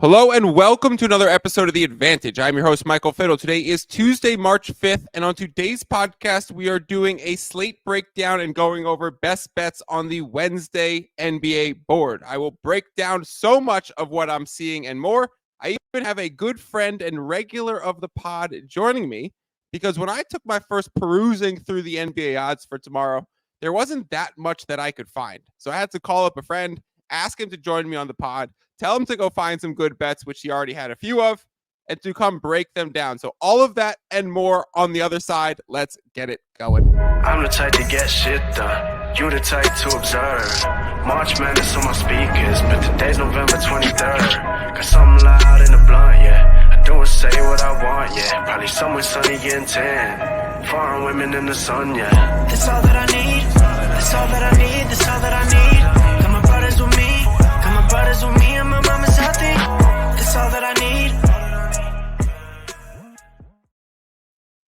Hello and welcome to another episode of The Advantage. I'm your host, Michael Fiddle. Today is Tuesday, March 5th, and on today's podcast, we are doing a slate breakdown and going over best bets on the Wednesday NBA board. I will break down so much of what I'm seeing and more. I even have a good friend and regular of the pod joining me because when I took my first perusing through the NBA odds for tomorrow, there wasn't that much that I could find. So I had to call up a friend, ask him to join me on the pod, tell him to go find some good bets, which he already had a few of, and to come break them down. So all of that and more on the other side. Let's get it going. I'm the type to get shit done. You the type to observe. March Madness on my speakers, but today's November 23rd. Got something loud in the blunt, yeah. I do and say what I want, yeah. Probably somewhere sunny getting tan. Foreign women in the sun, yeah. That's all that I need. That's all that I need. That's all that I need. Got my brothers with me. Got my brothers with me and my mama's healthy. That's all that I need.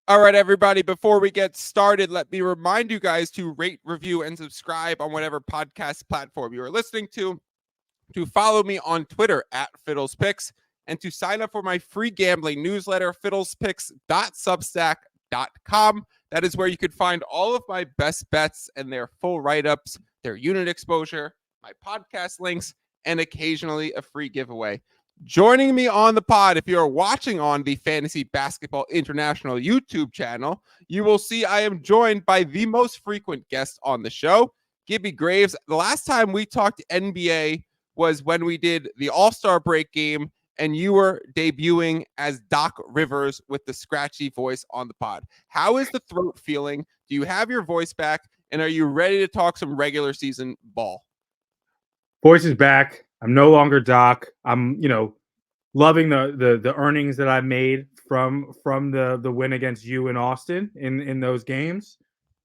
All right, everybody, before we get started, let me remind you guys to rate, review, and subscribe on whatever podcast platform you are listening to follow me on Twitter at FiddlesPicks, and to sign up for my free gambling newsletter, fiddlespicks.substack.com. That is where you could find all of my best bets and their full write-ups, their unit exposure, my podcast links, and occasionally a free giveaway. Joining me on the pod, if you're watching on the Fantasy Basketball International YouTube channel, you will see I am joined by the most frequent guest on the show, Gibby Graves. The last time we talked NBA was when we did the All-Star break game, and you were debuting as Doc Rivers with the scratchy voice on the pod. How is the throat feeling? Do you have your voice back? And are you ready to talk some regular season ball? Voice is back. I'm no longer Doc. I'm, loving the earnings that I made from the win against you in Austin in those games.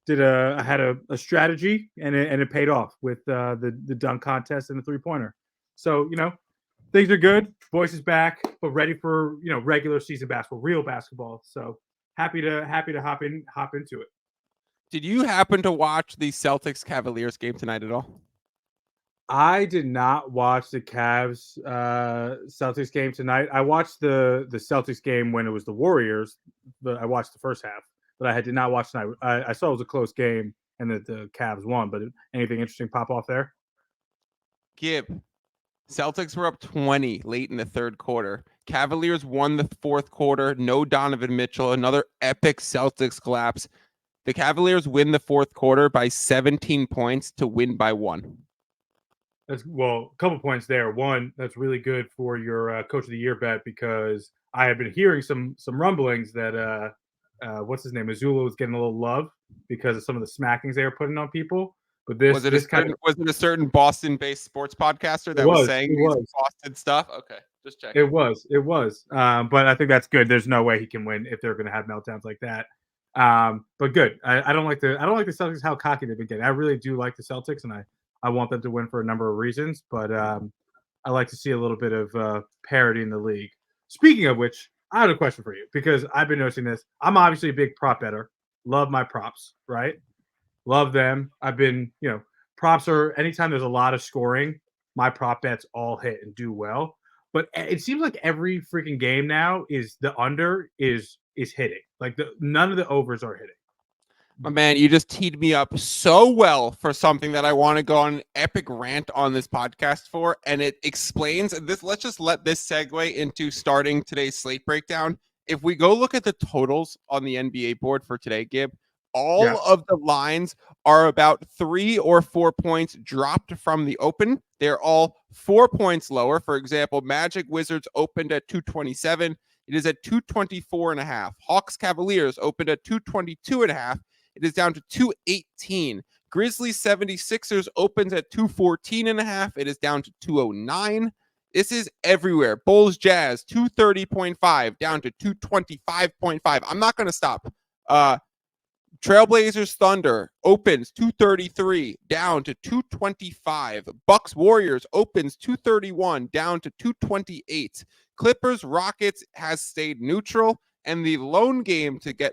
I had a strategy and it paid off with the dunk contest and the 3-pointer. So, things are good. Voice is back, but ready for, regular season basketball, real basketball. So happy to hop into it. Did you happen to watch the Celtics Cavaliers game tonight at all? I did not watch the Cavs Celtics game tonight. I watched the Celtics game when it was the Warriors, but I watched the first half. But I did not watch tonight. I saw it was a close game and that the Cavs won. But anything interesting pop off there? Gib, Celtics were up 20 late in the third quarter. Cavaliers won the fourth quarter. No Donovan Mitchell. Another epic Celtics collapse. The Cavaliers win the fourth quarter by 17 points to win by 1. A couple points there. One, that's really good for your Coach of the Year bet because I have been hearing some rumblings that what's his name, Azula was getting a little love because of some of the smackings they were putting on people. But was it a certain Boston-based sports podcaster that was saying Boston stuff? Okay, just checking. It was. But I think that's good. There's no way he can win if they're going to have meltdowns like that. But good. I don't like the Celtics how cocky they've been getting. I really do like the Celtics, and I want them to win for a number of reasons, but I like to see a little bit of parity in the league. Speaking of which, I have a question for you because I've been noticing this. I'm obviously a big prop better. Love my props, right? Love them. I've been, props are anytime there's a lot of scoring, my prop bets all hit and do well. But it seems like every freaking game now is the under is hitting. Like none of the overs are hitting. My man, you just teed me up so well for something that I want to go on an epic rant on this podcast for, and it explains this. Let's just let this segue into starting today's slate breakdown. If we go look at the totals on the NBA board for today, Gib, all of the lines are about 3 or 4 points dropped from the open. They're all 4 points lower. For example, Magic Wizards opened at 227. It is at 224.5. Hawks Cavaliers opened at 222.5. It is down to 218. Grizzlies 76ers opens at 214.5. It is down to 209. This is everywhere. Bulls Jazz 230.5 down to 225.5. I'm not going to stop. Trailblazers Thunder opens 233 down to 225. Bucks Warriors opens 231 down to 228. Clippers Rockets has stayed neutral, and the lone game to get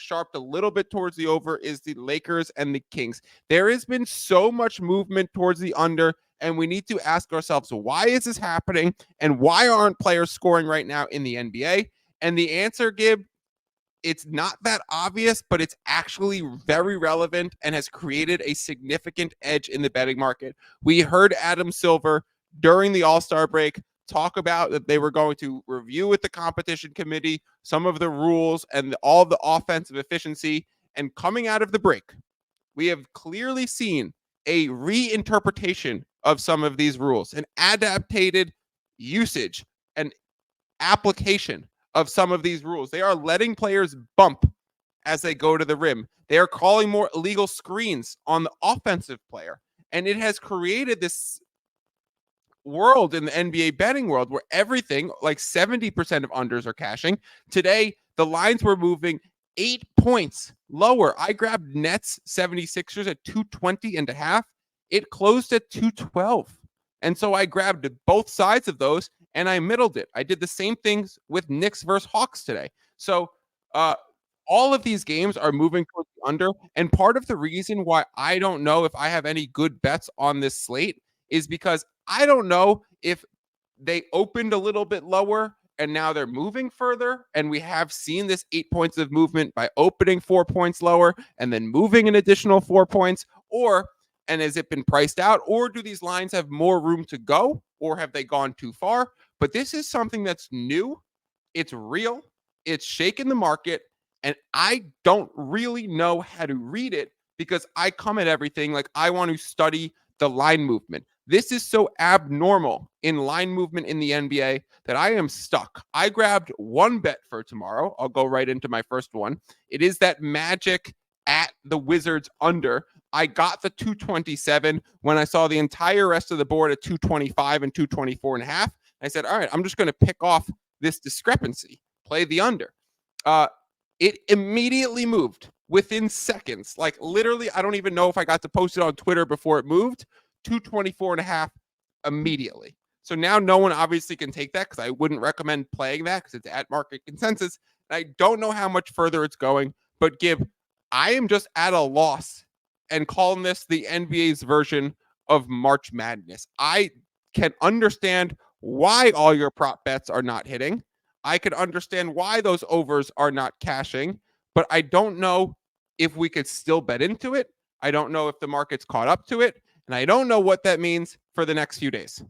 sharped a little bit towards the over is the Lakers and the Kings. There has been so much movement towards the under And we need to ask ourselves, why is this happening? And why aren't players scoring right now in the NBA? And the answer, Gib, it's not that obvious, but it's actually very relevant and has created a significant edge in the betting market. We heard Adam Silver during the All-Star break talk about that they were going to review with the competition committee some of the rules and all the offensive efficiency. And coming out of the break, we have clearly seen a reinterpretation of some of these rules, an adapted usage and application of some of these rules. They are letting players bump as they go to the rim. They are calling more illegal screens on the offensive player. And it has created this world in the NBA betting world where everything, like 70% of unders are cashing. Today, the lines were moving 8 points lower. I grabbed Nets 76ers at 220.5. It closed at 212. And so I grabbed both sides of those and I middled it. I did the same things with Knicks versus Hawks today. So all of these games are moving towards the under. And part of the reason why I don't know if I have any good bets on this slate is because I don't know if they opened a little bit lower and now they're moving further. And we have seen this 8 points of movement by opening 4 points lower and then moving an additional 4 points. And has it been priced out? Or do these lines have more room to go? Or have they gone too far? But this is something that's new. It's real. It's shaking the market. And I don't really know how to read it because I come at everything like I want to study the line movement. This is so abnormal in line movement in the NBA that I am stuck. I grabbed one bet for tomorrow. I'll go right into my first one. It is that Magic at the Wizards under. I got the 227 when I saw the entire rest of the board at 225 and 224.5. I said, all right, I'm just going to pick off this discrepancy, play the under. It immediately moved within seconds. Like literally, I don't even know if I got to post it on Twitter before it moved. 224.5 immediately. So now no one obviously can take that because I wouldn't recommend playing that because it's at market consensus. And I don't know how much further it's going, but I am just at a loss and calling this the NBA's version of March Madness. I can understand why all your prop bets are not hitting. I can understand why those overs are not cashing, but I don't know if we could still bet into it. I don't know if the market's caught up to it, and I don't know what that means for the next few days.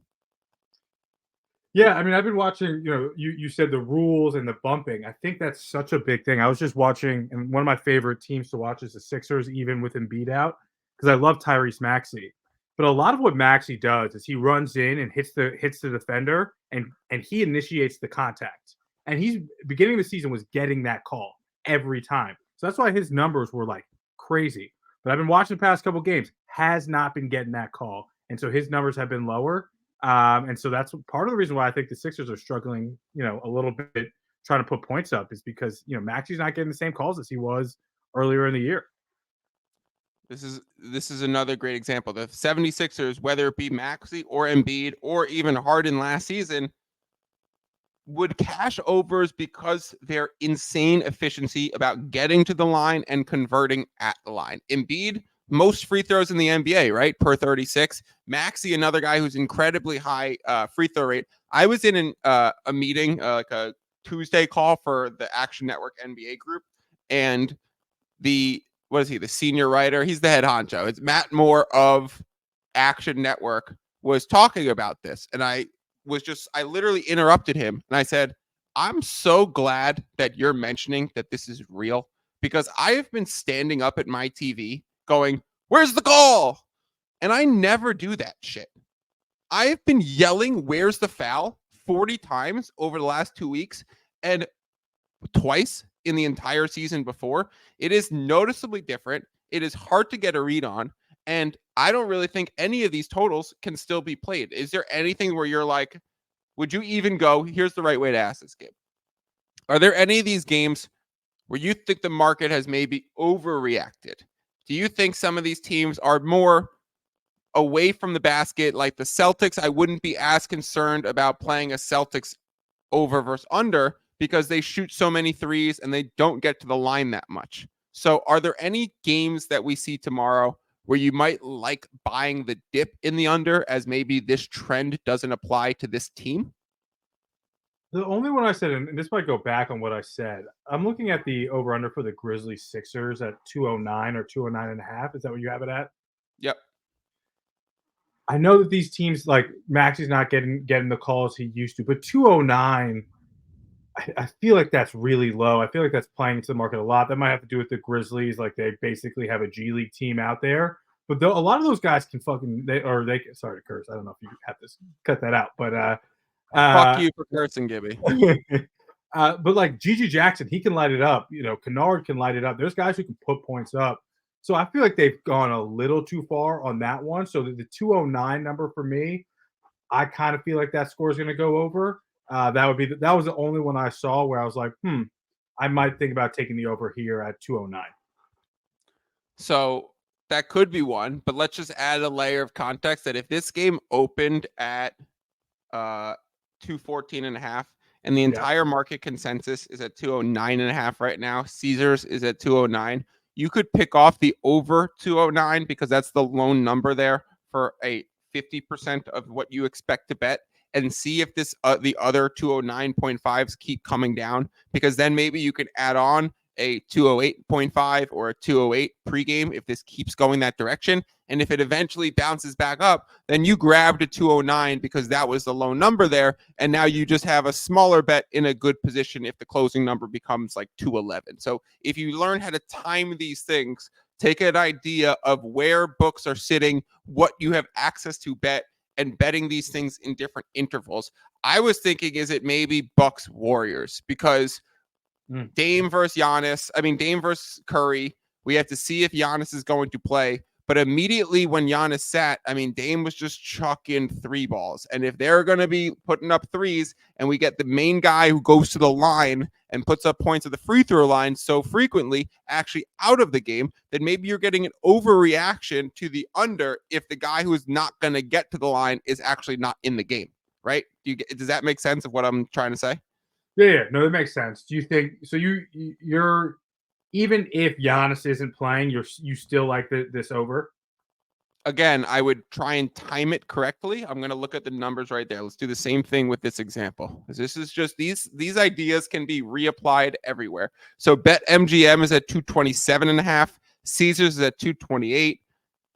Yeah, I mean, I've been watching, you said the rules and the bumping. I think that's such a big thing. I was just watching, and one of my favorite teams to watch is the Sixers, even with Embiid out, because I love Tyrese Maxey. But a lot of what Maxey does is he runs in and hits the defender, and he initiates the contact. And he's beginning of the season was getting that call every time. So that's why his numbers were like crazy. But I've been watching the past couple games, has not been getting that call. And so his numbers have been lower. And so that's part of the reason why I think the Sixers are struggling, a little bit trying to put points up is because, Maxey's not getting the same calls as he was earlier in the year. This is another great example. The 76ers, whether it be Maxey or Embiid or even Harden last season, would cash overs because their insane efficiency about getting to the line and converting at the line. Embiid, most free throws in the NBA, right? Per 36. Maxey, another guy who's incredibly high free throw rate. I was in a meeting, like a Tuesday call for the Action Network NBA group, and the senior writer? He's the head honcho. It's Matt Moore of Action Network was talking about this, and I literally interrupted him, and I said, I'm so glad that you're mentioning that this is real because I have been standing up at my TV going, where's the call? And I never do that shit. I have been yelling, where's the foul 40 times over the last 2 weeks and twice in the entire season before. It is noticeably different. It is hard to get a read on. And I don't really think any of these totals can still be played. Is there anything where you're like, would you even go? Here's the right way to ask this, Gabe. Are there any of these games where you think the market has maybe overreacted? Do you think some of these teams are more away from the basket? Like the Celtics, I wouldn't be as concerned about playing a Celtics over versus under because they shoot so many threes and they don't get to the line that much. So are there any games that we see tomorrow where you might like buying the dip in the under, as maybe this trend doesn't apply to this team? The only one I said, and this might go back on what I said, I'm looking at the over under for the Grizzlies Sixers at 209 or 209 and a half. Is that what you have it at? Yep. I know that these teams, like Maxi's not getting the calls he used to, but 209, I feel like that's really low. I feel like that's playing to the market a lot. That might have to do with the Grizzlies, like they basically have a G League team out there. But a lot of those guys can fucking sorry to curse. I don't know if you have to cut that out, but Fuck you for cursing, Gibby. but like Gigi Jackson, he can light it up. You know, Kennard can light it up. There's guys who can put points up. So I feel like they've gone a little too far on that one. So the 209 number for me, I kind of feel like that score is going to go over. That was the only one I saw where I was like, I might think about taking the over here at 209. So that could be one, but let's just add a layer of context that if this game opened at 214 and a half, and the entire market consensus is at 209 and a half right now, Caesars is at 209, you could pick off the over 209 because that's the lone number there for a 50% of what you expect to bet, and see if this the other 209.5s keep coming down, because then maybe you could add on a 208.5 or a 208 pregame if this keeps going that direction. And if it eventually bounces back up, then you grabbed a 209 because that was the low number there. And now you just have a smaller bet in a good position if the closing number becomes like 211. So if you learn how to time these things, take an idea of where books are sitting, what you have access to bet, and betting these things in different intervals. I was thinking, is it maybe Bucks Warriors? Because Dame versus Giannis, Dame versus Curry, we have to see if Giannis is going to play. But immediately when Giannis sat, Dame was just chucking three balls. And if they're going to be putting up threes and we get the main guy who goes to the line and puts up points at the free throw line so frequently actually out of the game, then maybe you're getting an overreaction to the under if the guy who is not going to get to the line is actually not in the game, right? Does that make sense of what I'm trying to say? Yeah, no, that makes sense. Do you think so? You're even if Giannis isn't playing, you still like this over? Again, I would try and time it correctly. I'm going to look at the numbers right there. Let's do the same thing with this example. This is just these ideas can be reapplied everywhere. So BetMGM is at 227 and a half. Caesars is at 228.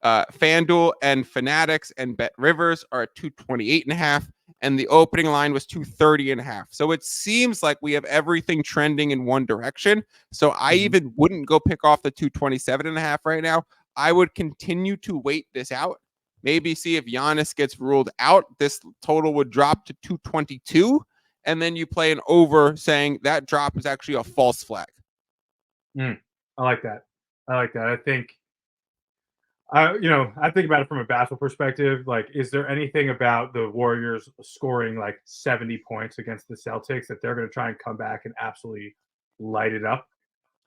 FanDuel and Fanatics and Bet Rivers are at 228 and a half. And the opening line was 230 and a half. So it seems like we have everything trending in one direction. So I even wouldn't go pick off the 227 and a half right now. I would continue to wait this out. Maybe see if Giannis gets ruled out. This total would drop to 222. And then you play an over saying that drop is actually a false flag. I like that. I think I think about it from a basketball perspective. Like, is there anything about the Warriors scoring like 70 points against the Celtics that they're going to try and come back and absolutely light it up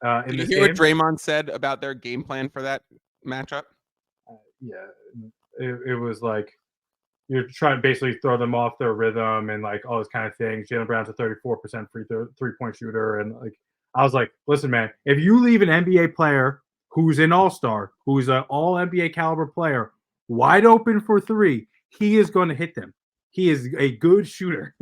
in this game? Did you hear what Draymond said about their game plan for that matchup? It was like you're trying to basically throw them off their rhythm and like all those kind of things. Jaylen Brown's a 34% three-point shooter, and like I was like, listen, man, if you leave an NBA player who's an all-star, who's an all-NBA caliber player, wide open for three, he is going to hit them. He is a good shooter.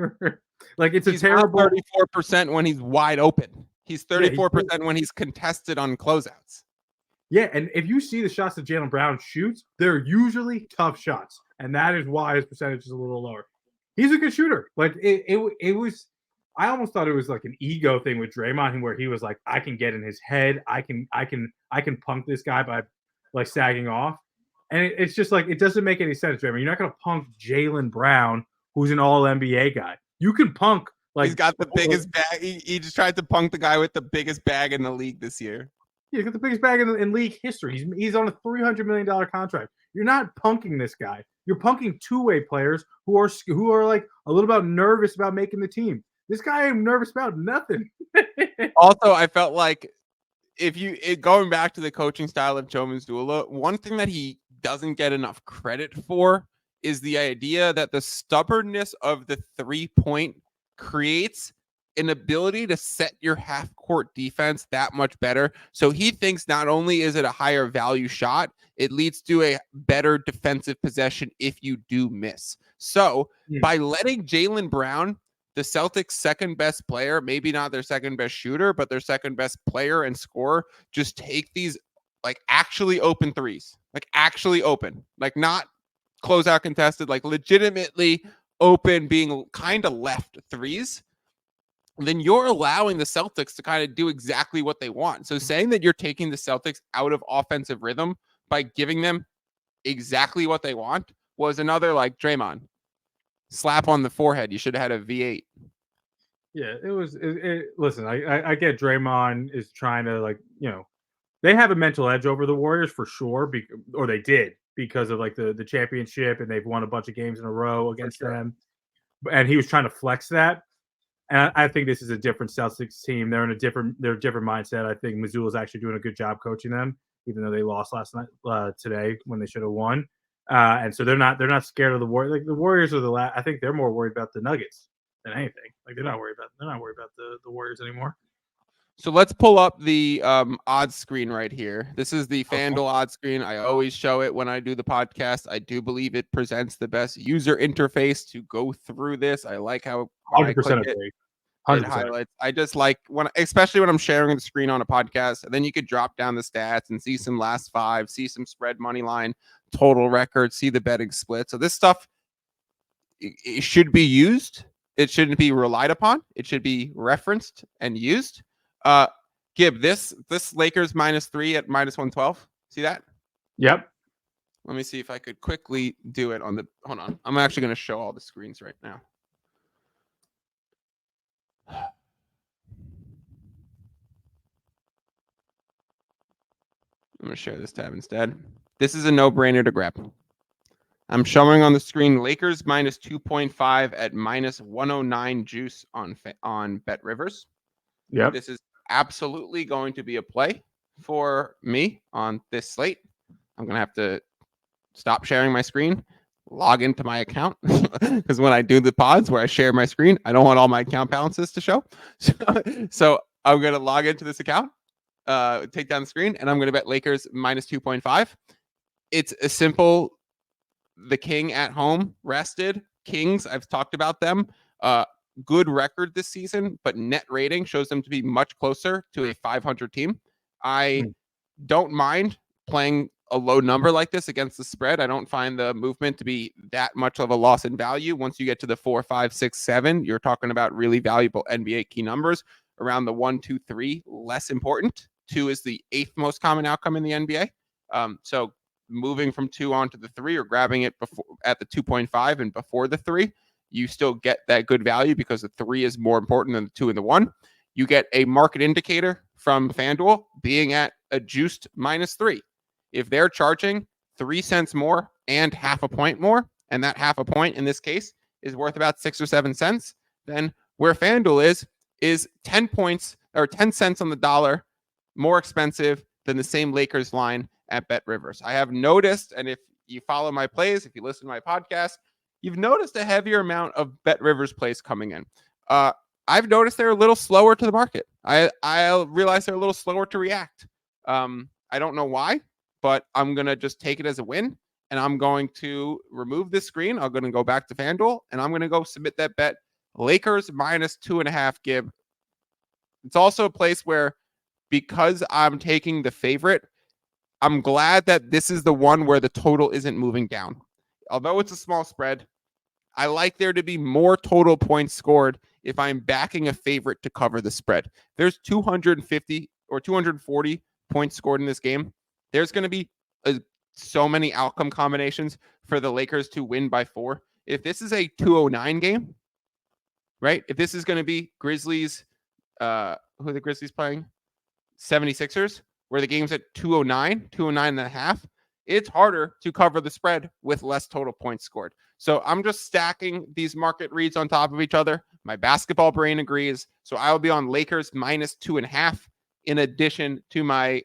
Like, he's a terrible 34% when he's wide open. He's 34% when he's contested on closeouts. Yeah, and if you see the shots that Jaylen Brown shoots, they're usually tough shots, and that is why his percentage is a little lower. He's a good shooter. Like it was. I almost thought it was like an ego thing with Draymond, where he was like, I can get in his head. I can punk this guy by like sagging off. And it's just like, it doesn't make any sense, Draymond. You're not going to punk Jaylen Brown, who's an all NBA guy. You can punk. Like, he's got the biggest bag. He just tried to punk the guy with the biggest bag in the league this year. Yeah, he's got the biggest bag in league history. He's on a $300 million contract. You're not punking this guy. You're punking two-way players who are like a little bit nervous about making the team. This guy ain't nervous about nothing. Also, I felt like going back to the coaching style of Joe Mazzulla, one thing that he doesn't get enough credit for is the idea that the stubbornness of the 3-point creates an ability to set your half court defense that much better. So he thinks not only is it a higher value shot, it leads to a better defensive possession if you do miss. So by letting Jaylen Brown, the Celtics' second best player, maybe not their second best shooter, but their second best player and scorer, just take these like actually open threes, like actually open, like not closeout contested, like legitimately open, being kind of left threes, then you're allowing the Celtics to kind of do exactly what they want. So saying that you're taking the Celtics out of offensive rhythm by giving them exactly what they want was another like Draymond slap on the forehead. You should have had a V8. Yeah, it was. Listen, I get Draymond is trying to like they have a mental edge over the Warriors for sure, or they did because of like the championship and they've won a bunch of games in a row against them, and he was trying to flex that. And I think this is a different Celtics team. They're a different mindset. I think Missoula's actually doing a good job coaching them, even though they lost last night today when they should have won. And so they're not scared of the Warriors. Like the Warriors are I think they're more worried about the Nuggets than anything. Like they're not worried about the Warriors anymore. So let's pull up the odds screen right here. This is the FanDuel odds screen. I always show it when I do the podcast. I do believe it presents the best user interface to go through this. I like how 100% agree. It highlights. I just like especially when I'm sharing the screen on a podcast, and then you could drop down the stats and see some last five, see some spread money line, total record, see the betting split. So this stuff, it should be used. It shouldn't be relied upon. It should be referenced and used. Gib, this Lakers -3 at -112. See that? Yep. Let me see if I could quickly do it on the. Hold on. I'm actually going to show all the screens right now. I'm going to share this tab instead. This is a no-brainer to grab. I'm showing on the screen Lakers -2.5 at -109 juice on Bet Rivers. Yep. This is absolutely going to be a play for me on this slate. I'm going to have to stop sharing my screen, log into my account, because when I do the pods where I share my screen, I don't want all my account balances to show. So I'm going to log into this account, take down the screen, and I'm going to bet Lakers -2.5. It's a simple, the King at home, rested. Kings, I've talked about them. Good record this season, but net rating shows them to be much closer to a 500 team. I don't mind playing a low number like this against the spread. I don't find the movement to be that much of a loss in value. Once you get to the 4, 5, 6, 7, you're talking about really valuable NBA key numbers. Around the 1, 2, 3, less important. 2 is the 8th most common outcome in the NBA. So moving from 2 on to the 3 or grabbing it before at the 2.5 and before the 3, you still get that good value because the 3 is more important than the 2 and the 1. You get a market indicator from FanDuel being at a juiced -3. If they're charging 3 cents more and half a point more, and that half a point in this case is worth about 6 or 7 cents, then where FanDuel is 10 points or 10 cents on the dollar more expensive than the same Lakers line at Bet Rivers. I have noticed, and if you follow my plays, if you listen to my podcast, you've noticed a heavier amount of Bet Rivers plays coming in. I've noticed they're a little slower to the market. I realize they're a little slower to react. I don't know why, but I'm going to just take it as a win, and I'm going to remove this screen. I'm going to go back to FanDuel, and I'm going to go submit that bet. Lakers -2.5 Gib. It's also a place where, because I'm taking the favorite, I'm glad that this is the one where the total isn't moving down. Although it's a small spread, I like there to be more total points scored if I'm backing a favorite to cover the spread. There's 250 or 240 points scored in this game. There's going to be so many outcome combinations for the Lakers to win by 4. If this is a 209 game, right? If this is going to be Grizzlies, who are the Grizzlies playing? 76ers, where the game's at 209 and a half, it's harder to cover the spread with less total points scored. So I'm just stacking these market reads on top of each other. My basketball brain agrees. So I will be on Lakers -2.5 in addition to my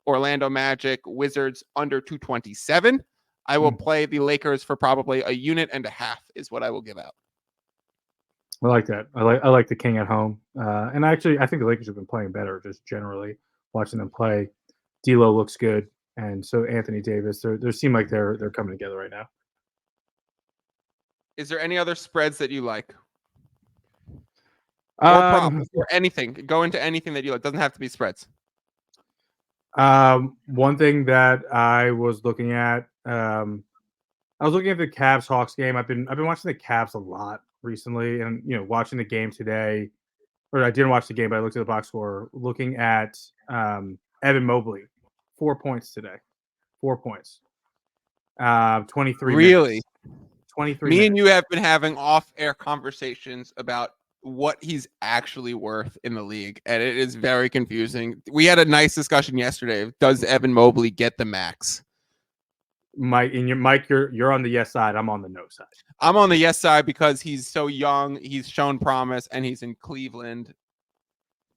Orlando Magic Wizards under 227. I will play the Lakers for probably a unit and a half is what I will give out. I like that. I like the King at home. And actually, I think the Lakers have been playing better just generally watching them play. D'Lo looks good, and so Anthony Davis. They seem like they're coming together right now. Is there any other spreads that you like? Or props Um, or anything? Go into anything that you like. Doesn't have to be spreads. One thing that I was looking at, I was looking at the Cavs Hawks game. I've been watching the Cavs a lot recently, and watching the game today. Or I didn't watch the game, but I looked at the box score. Looking at Evan Mobley, 4 points today, 4 points, 23 Really? minutes, 23 Me and minutes. you have been having off-air conversations about what he's actually worth in the league, and it is very confusing. We had a nice discussion yesterday. Does Evan Mobley get the max? Mike, you're on the yes side. I'm on the no side. I'm on the yes side because he's so young, he's shown promise, and he's in Cleveland.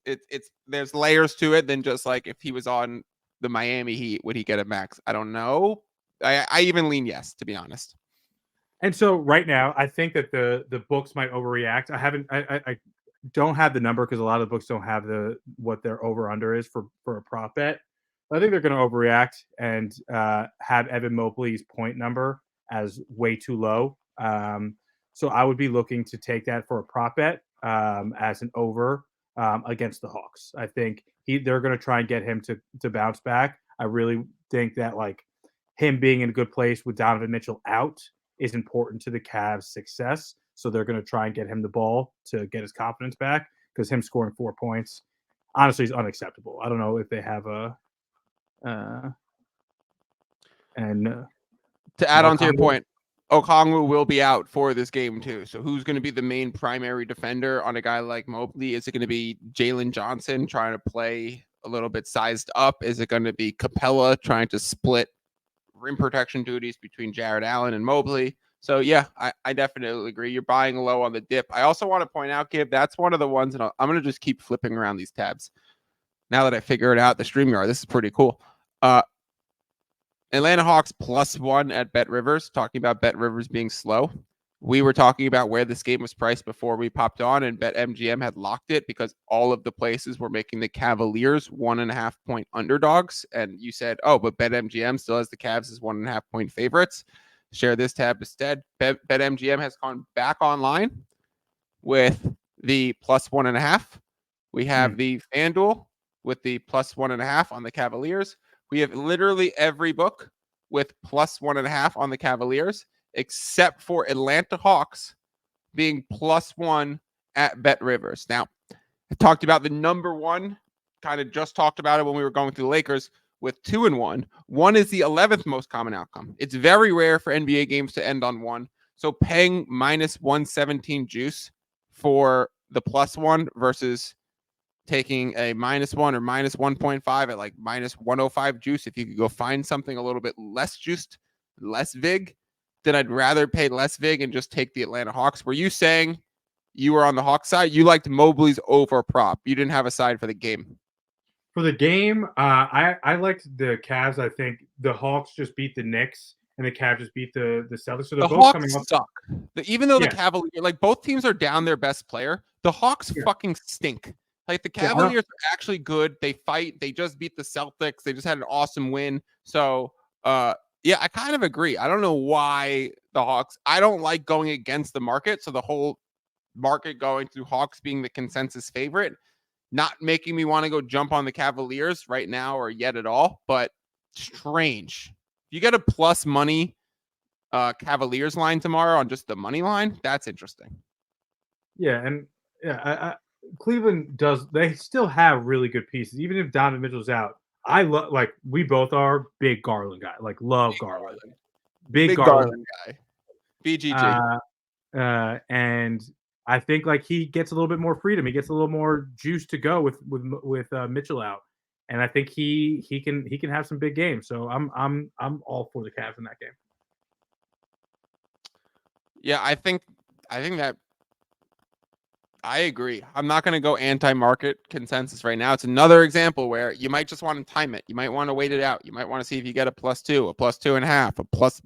It's there's layers to it than just like if he was on the Miami Heat, would he get a max? I don't know. I even lean yes, to be honest. And so right now, I think that the books might overreact. I don't have the number because a lot of the books don't have what their over under is for a prop bet. But I think they're going to overreact and have Evan Mobley's point number as way too low. So I would be looking to take that for a prop bet as an over against the Hawks. I think they're going to try and get him to bounce back. I really think that like him being in a good place with Donovan Mitchell out is important to the Cavs' success. So they're going to try and get him the ball to get his confidence back because him scoring 4 points, honestly, is unacceptable. I don't know if they have a to add on to your point, Okongwu will be out for this game too. So who's going to be the main primary defender on a guy like Mobley? Is it going to be Jalen Johnson trying to play a little bit sized up? Is it going to be Capella trying to split rim protection duties between Jared Allen and Mobley? So yeah, I definitely agree. You're buying low on the dip. I also want to point out, Gib, that's one of the ones, and I'm going to just keep flipping around these tabs. Now that I figured out the StreamYard, this is pretty cool. Atlanta Hawks +1 at Bet Rivers, talking about Bet Rivers being slow. We were talking about where this game was priced before we popped on, and BetMGM had locked it because all of the places were making the Cavaliers 1.5 point underdogs. And you said, oh, but BetMGM still has the Cavs as 1.5 point favorites. Share this tab instead. BetMGM has gone back online with the +1.5. We have the FanDuel with the +1.5 on the Cavaliers. We have literally every book with +1.5 on the Cavaliers, except for Atlanta Hawks being +1 at Bet Rivers. Now, I talked about the number one, kind of just talked about it when we were going through the Lakers with 2-1. 1 is the 11th most common outcome. It's very rare for NBA games to end on 1. So paying -117 juice for the +1 versus taking a -1 or -1.5 at like -105 juice, if you could go find something a little bit less juiced, less vig, then I'd rather pay less vig and just take the Atlanta Hawks. Were you saying you were on the Hawks side? You liked Mobley's over prop. You didn't have a side for the game. For the game, I liked the Cavs. I think the Hawks just beat the Knicks and the Cavs just beat the Celtics. So they're both Hawks coming up. suck. Even though the Cavaliers, like both teams are down their best player, the Hawks fucking stink. Like the Cavaliers are actually good. They fight. They just beat the Celtics. They just had an awesome win. So, yeah, I kind of agree. I don't know why the Hawks. I don't like going against the market. So the whole market going through Hawks being the consensus favorite, not making me want to go jump on the Cavaliers right now or yet at all. But strange. If you get a plus money Cavaliers line tomorrow on just the money line, that's interesting. Yeah, and Cleveland does. They still have really good pieces, even if Donovan Mitchell's out. I love, like we both are big Garland guy. Like love Garland. Big Garland guy. BGG. And I think like he gets a little bit more freedom. He gets a little more juice to go with Mitchell out, and I think he can have some big games. So I'm all for the Cavs in that game. Yeah, I think that I agree. I'm not going to go anti-market consensus right now. It's another example where you might just want to time it. You might want to wait it out. You might want to see if you get a +2, a +2.5, a plus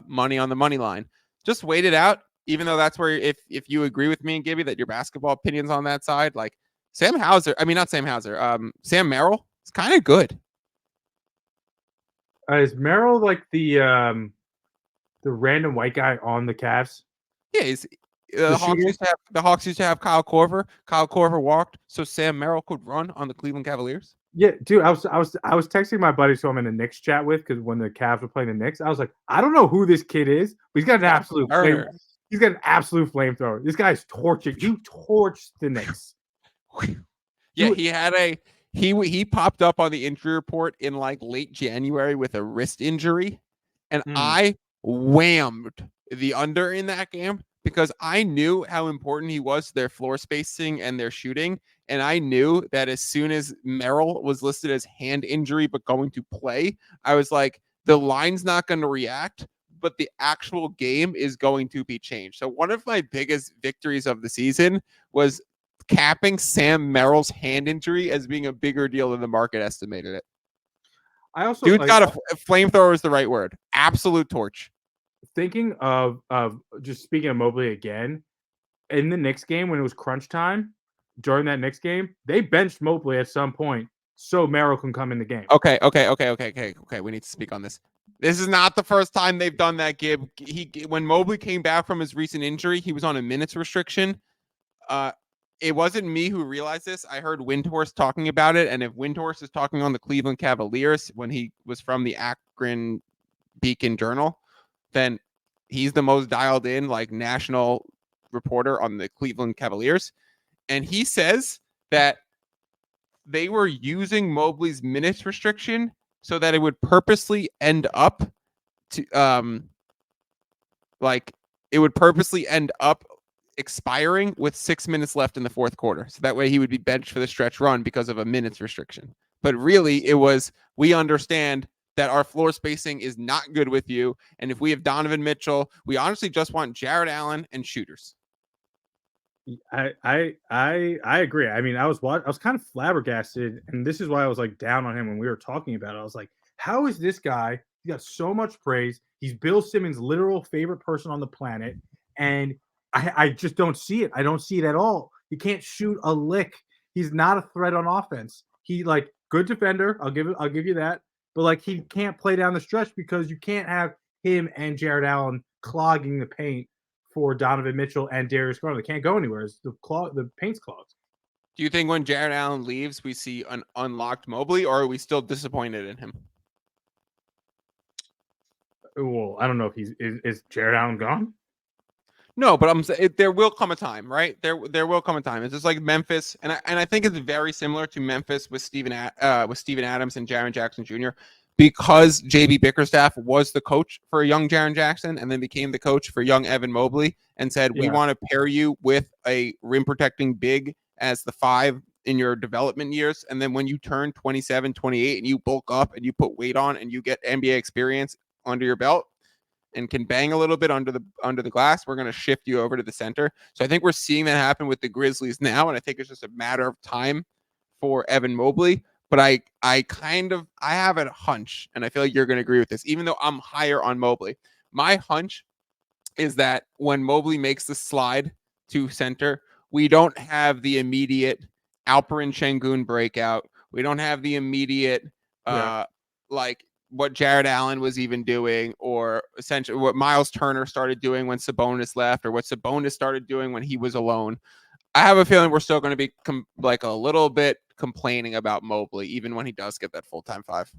money on the money line. Just wait it out. even though that's where if you agree with me and Gibby that your basketball opinions on that side, like Sam Hauser, I mean not Sam Hauser, Sam Merrill, it's kind of good. Is Merrill like the random white guy on the Cavs? Yeah, the Hawks used to have Kyle Korver. Kyle Korver walked, so Sam Merrill could run on the Cleveland Cavaliers. Yeah, dude, I was texting my buddies who I'm in the Knicks chat with because when the Cavs were playing the Knicks, I was like, I don't know who this kid is, but he's got an absolute he's got an absolute flamethrower. This guy's torching. He torched the Knicks. Yeah, he popped up on the injury report in like late January with a wrist injury, and I whammed the under in that game because I knew how important he was to their floor spacing and their shooting. And I knew that as soon as Merrill was listed as hand injury but going to play, I was like, the line's not going to react, but the actual game is going to be changed. So one of my biggest victories of the season was capping Sam Merrill's hand injury as being a bigger deal than the market estimated it. I also Dude's got a flamethrower is the right word. Absolute torch. Thinking of just speaking of Mobley again, in the Knicks game when it was crunch time, during that Knicks game, they benched Mobley at some point so Merrill can come in the game. Okay. We need to speak on this. This is not the first time they've done that, Gib. When Mobley came back from his recent injury, he was on a minutes restriction. It wasn't me who realized this. I heard Windhorst talking about it, and if Windhorst is talking on the Cleveland Cavaliers when he was from the Akron Beacon Journal, then he's the most dialed in like national reporter on the Cleveland Cavaliers. And he says that they were using Mobley's minutes restriction so that it would purposely end up expiring with 6 minutes left in the fourth quarter. So that way he would be benched for the stretch run because of a minutes restriction. But really it was, we understand that our floor spacing is not good with you. And if we have Donovan Mitchell, we honestly just want Jared Allen and shooters. I agree. I mean, I was kind of flabbergasted, and this is why I was like down on him when we were talking about it. I was like, how is this guy? He got so much praise. He's Bill Simmons' literal favorite person on the planet, and I just don't see it. I don't see it at all. He can't shoot a lick. He's not a threat on offense. He like good defender. I'll give you that. But like he can't play down the stretch because you can't have him and Jared Allen clogging the paint for Donovan Mitchell and Darius Garland. They can't go anywhere. The paint's clogged. Do you think when Jared Allen leaves, we see an unlocked Mobley, or are we still disappointed in him? Well, I don't know if is Jared Allen gone? No, but I'm saying there will come a time, right? There will come a time. It's just like Memphis, and I think it's very similar to Memphis with Steven Adams and Jaren Jackson Jr. Because JB Bickerstaff was the coach for young Jaren Jackson and then became the coach for young Evan Mobley and said, we want to pair you with a rim protecting big as the 5 in your development years. And then when you turn 27, 28 and you bulk up and you put weight on and you get NBA experience under your belt and can bang a little bit under the glass, we're going to shift you over to the center. So I think we're seeing that happen with the Grizzlies now. And I think it's just a matter of time for Evan Mobley. But I have a hunch, and I feel like you're going to agree with this, even though I'm higher on Mobley. My hunch is that when Mobley makes the slide to center, we don't have the immediate Alperen Şengün breakout. We don't have the immediate, like what Jared Allen was even doing, or essentially what Miles Turner started doing when Sabonis left, or what Sabonis started doing when he was alone. I have a feeling we're still going to be like a little bit complaining about Mobley, even when he does get that full-time 5.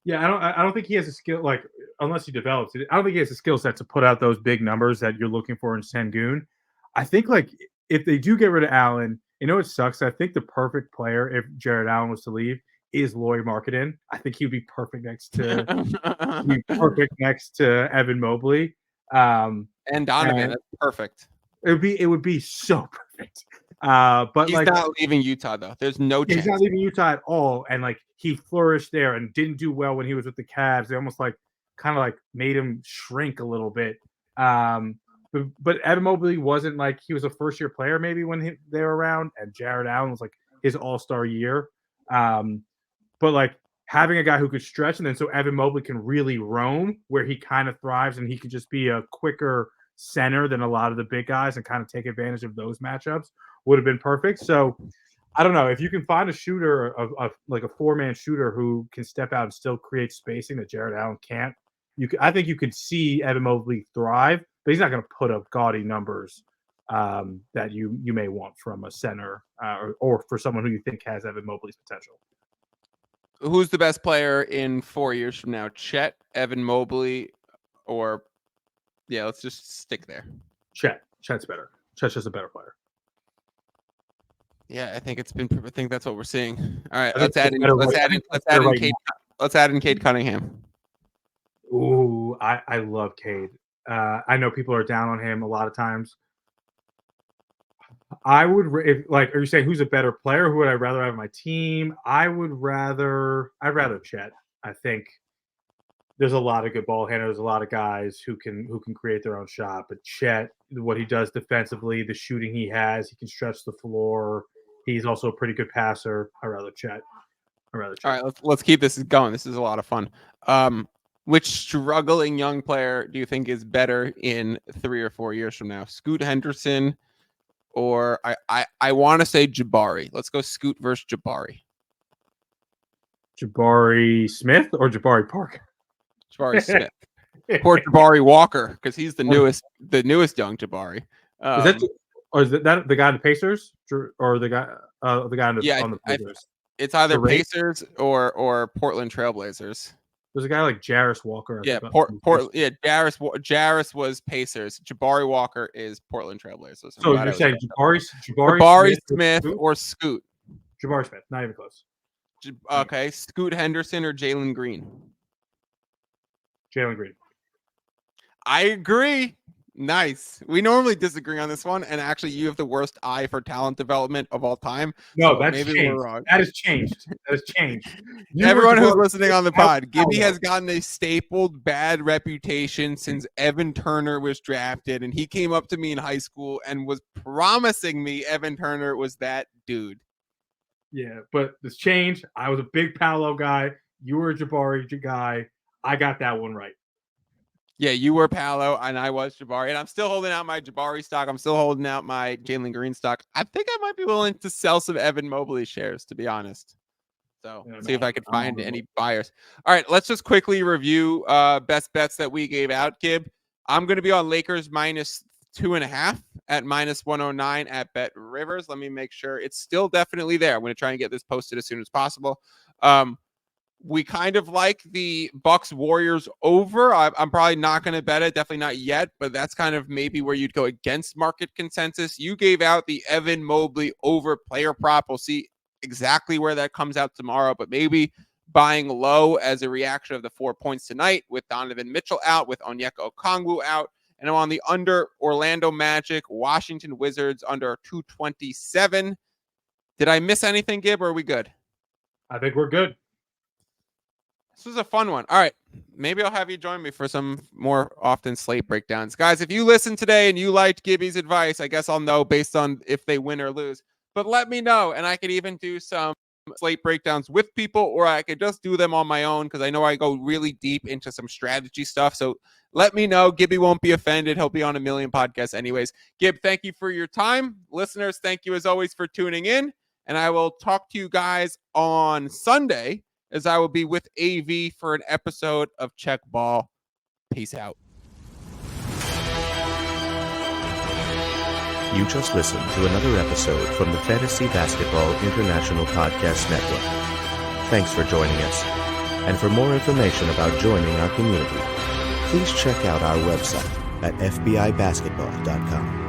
Yeah, I don't think he has a skill, like, unless he develops it. I don't think he has a skill set to put out those big numbers that you're looking for in Şengün. I think, like, if they do get rid of Allen, you know, it sucks. I think the perfect player, if Jared Allen was to leave, is Lauri Markkanen. I think he'd be perfect next to Evan Mobley. And Donovan, that's perfect. It would be so perfect. But he's not leaving Utah though. There's no chance. He's not leaving Utah at all. And like he flourished there and didn't do well when he was with the Cavs. They almost like kind of like made him shrink a little bit. But Evan Mobley wasn't like he was a first year player maybe when they were around, and Jared Allen was like his all-star year. But like having a guy who could stretch, and then so Evan Mobley can really roam where he kind of thrives, and he could just be a quicker center than a lot of the big guys and kind of take advantage of those matchups would have been perfect. So I don't know if you can find a shooter of like a 4-man shooter who can step out and still create spacing that Jared Allen can't. I think you could see Evan Mobley thrive, but he's not going to put up gaudy numbers that you may want from a center or for someone who you think has Evan Mobley's potential. Who's the best player in 4 years from now? Chet, Evan Mobley, or let's just stick there. Chet's better. Chet's just a better player. Yeah, I think that's what we're seeing. All right, let's add in Cade Cunningham. Ooh, I love Cade. I know people are down on him a lot of times. I would, are you saying who's a better player? Who would I rather have on my team? I'd rather Chet. I think there's a lot of good ball handlers, a lot of guys who can create their own shot. But Chet, what he does defensively, the shooting he has, he can stretch the floor. He's also a pretty good passer. I'd rather Chet. All right, let's keep this going. This is a lot of fun. Which struggling young player do you think is better in 3 or 4 years from now? Scoot Henderson, or I want to say Jabari. Let's go Scoot versus Jabari. Jabari Smith or Jabari Parker? Jabari Smith. Or Jabari Walker, because he's the newest young Jabari. Is that the guy in the Pacers or the guy on the Pacers? It's either Pacers or Portland Trailblazers. There's a guy like Jarris Walker. Jarris was Pacers. Jabari Walker is Portland Trailblazers. So you're saying Jabari Smith or Scoot? Jabari Smith, not even close. Okay, Scoot Henderson or Jalen Green? Jalen Green. I agree. Nice. We normally disagree on this one, and actually, you have the worst eye for talent development of all time. No, so that's changed. We're wrong. That has changed. Everyone who's listening on the pod, Gibby has gotten a stapled bad reputation since Evan Turner was drafted, and he came up to me in high school and was promising me Evan Turner was that dude. Yeah, but this changed. I was a big Paolo guy. You were a Jabari guy. I got that one right. Yeah, you were Paolo, and I was Jabari, and I'm still holding out my Jabari stock. I'm still holding out my Jalen Green stock. I think I might be willing to sell some Evan Mobley shares, to be honest. So see if I can find any buyers. All right, let's just quickly review best bets that we gave out, Gib. I'm going to be on Lakers -2.5 at -109 at Bet Rivers. Let me make sure it's still definitely there. I'm going to try and get this posted as soon as possible. We kind of like the Bucks Warriors over. I'm probably not going to bet it. Definitely not yet, but that's kind of maybe where you'd go against market consensus. You gave out the Evan Mobley over player prop. We'll see exactly where that comes out tomorrow, but maybe buying low as a reaction of the 4 points tonight with Donovan Mitchell out, with Onyeka Okongwu out. And I'm on the under Orlando Magic, Washington Wizards under 227. Did I miss anything, Gib, or are we good? I think we're good. This was a fun one. All right. Maybe I'll have you join me for some more often slate breakdowns. Guys, if you listened today and you liked Gibby's advice, I guess I'll know based on if they win or lose. But let me know, and I could even do some slate breakdowns with people, or I could just do them on my own because I know I go really deep into some strategy stuff. So let me know. Gibby won't be offended. He'll be on a million podcasts anyways. Gib, thank you for your time. Listeners, thank you as always for tuning in. And I will talk to you guys on Sunday, as I will be with AV for an episode of Check Ball. Peace out. You just listened to another episode from the Fantasy Basketball International Podcast Network. Thanks for joining us. And for more information about joining our community, please check out our website at fbibasketball.com.